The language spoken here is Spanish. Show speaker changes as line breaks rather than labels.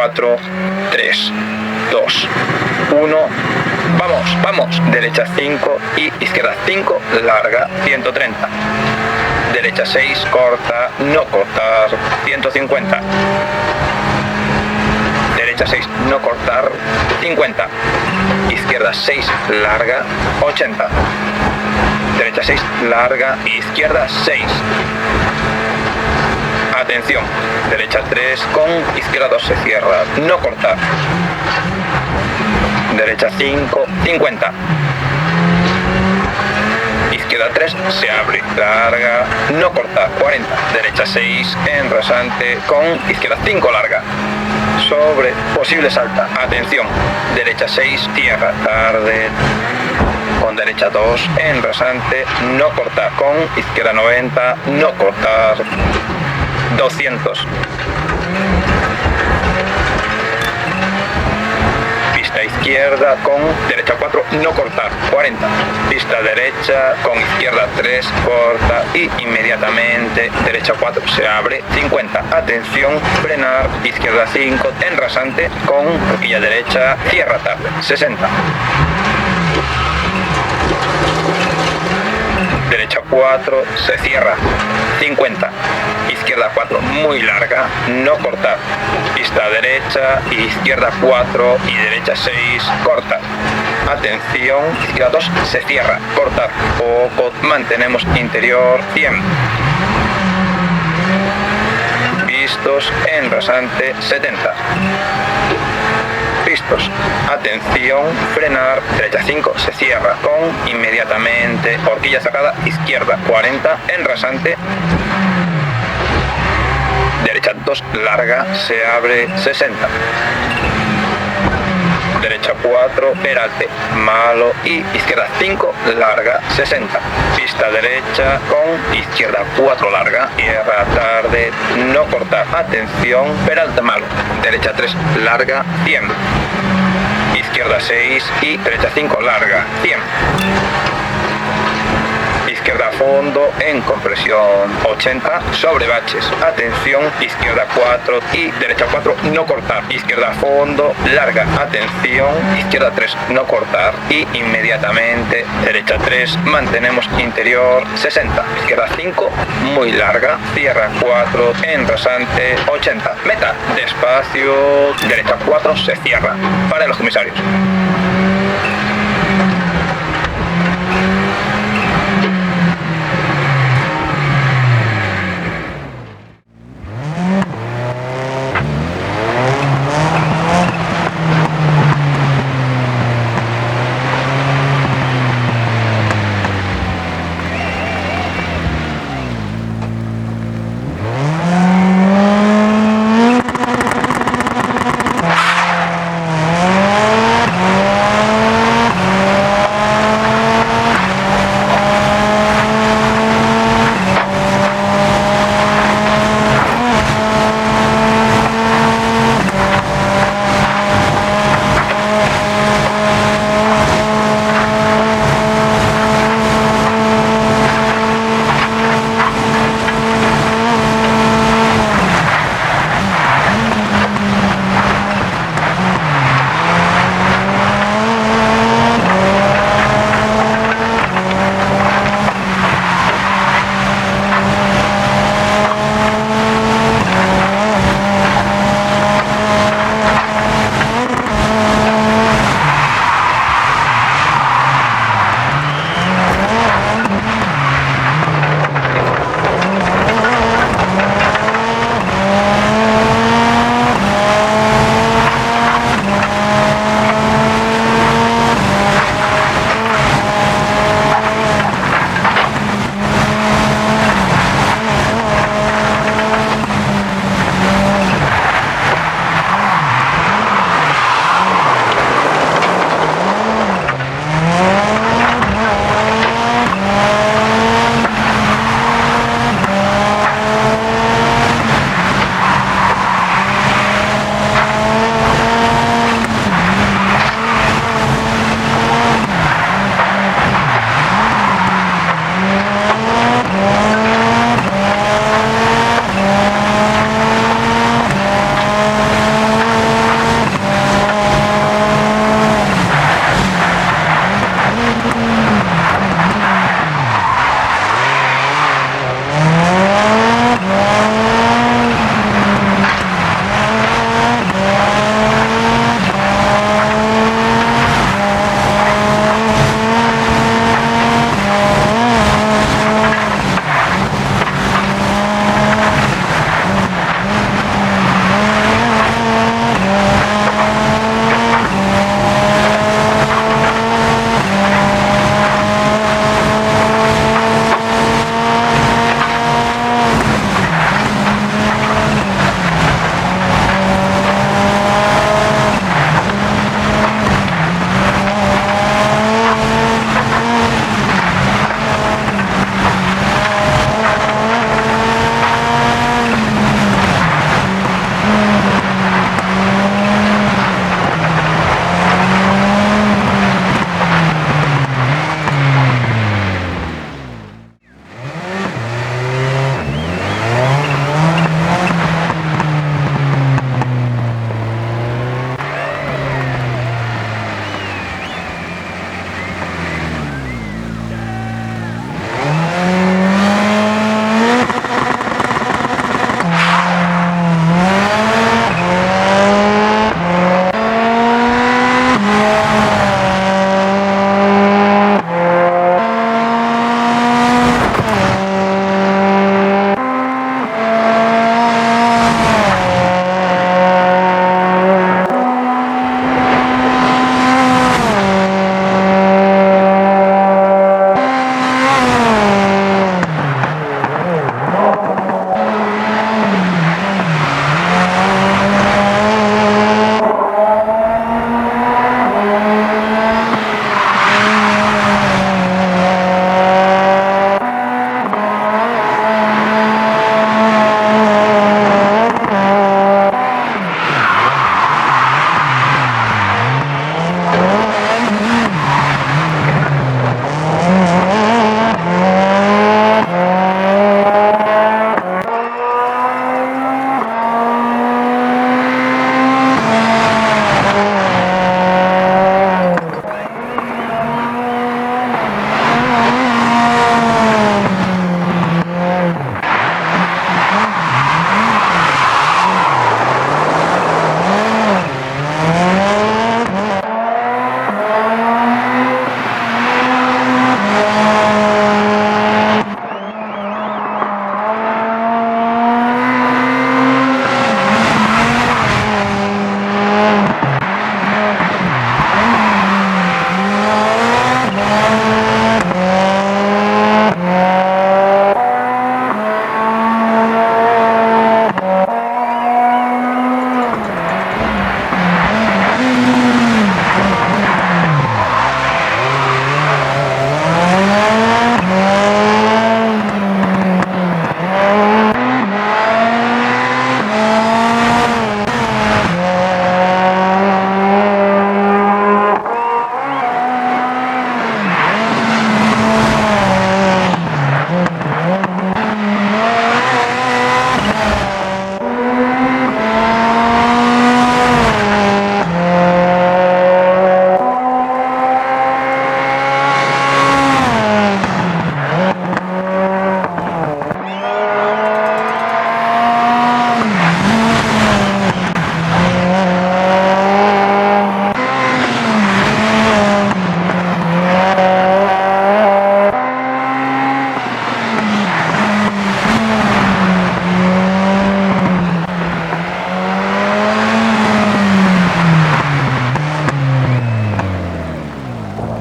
4, 3, 2, 1, vamos, derecha 5 y izquierda 5, larga, 130, derecha 6, corta, no cortar, 150, derecha 6, no cortar, 50, izquierda 6, larga, 80, derecha 6, larga, izquierda 6, atención, derecha 3 con izquierda 2 se cierra, no cortar, derecha 5, 50, izquierda 3 se abre, larga, no cortar, 40, derecha 6 en rasante con izquierda 5 larga, sobre posible salta, atención, derecha 6 cierra, tarde, con derecha 2 en rasante, no cortar, con izquierda 90, no cortar, 200, pista izquierda con derecha 4, no cortar, 40, pista derecha con izquierda 3, corta y inmediatamente derecha 4 se abre, 50, atención, frenar, izquierda 5 en rasante con horquilla derecha, cierra tarde, 60, derecha 4 se cierra, 50, izquierda 4 muy larga, no cortar, pista derecha, izquierda 4 y derecha 6, corta, atención, izquierda 2 se cierra, cortar, poco, mantenemos interior, 100, vistos en rasante, 70, vistos, atención, frenar, derecha 5 se cierra con inmediatamente horquilla cerrada, izquierda 40 en rasante, derecha 2 larga se abre, 60, derecha 4 peralte malo y izquierda 5 larga, 60, pista derecha con izquierda 4 larga, cierra tarde, no cortar, atención, peralte malo, derecha 3 larga, 100, izquierda 6 y derecha 5 larga, 100, izquierda fondo en compresión, 80, sobre baches, atención, izquierda 4 y derecha 4 no cortar, izquierda fondo, larga, atención, izquierda 3 no cortar y inmediatamente derecha 3, mantenemos interior, 60, izquierda 5 muy larga, cierra 4 en rasante, 80, meta, despacio, derecha 4 se cierra, para los comisarios.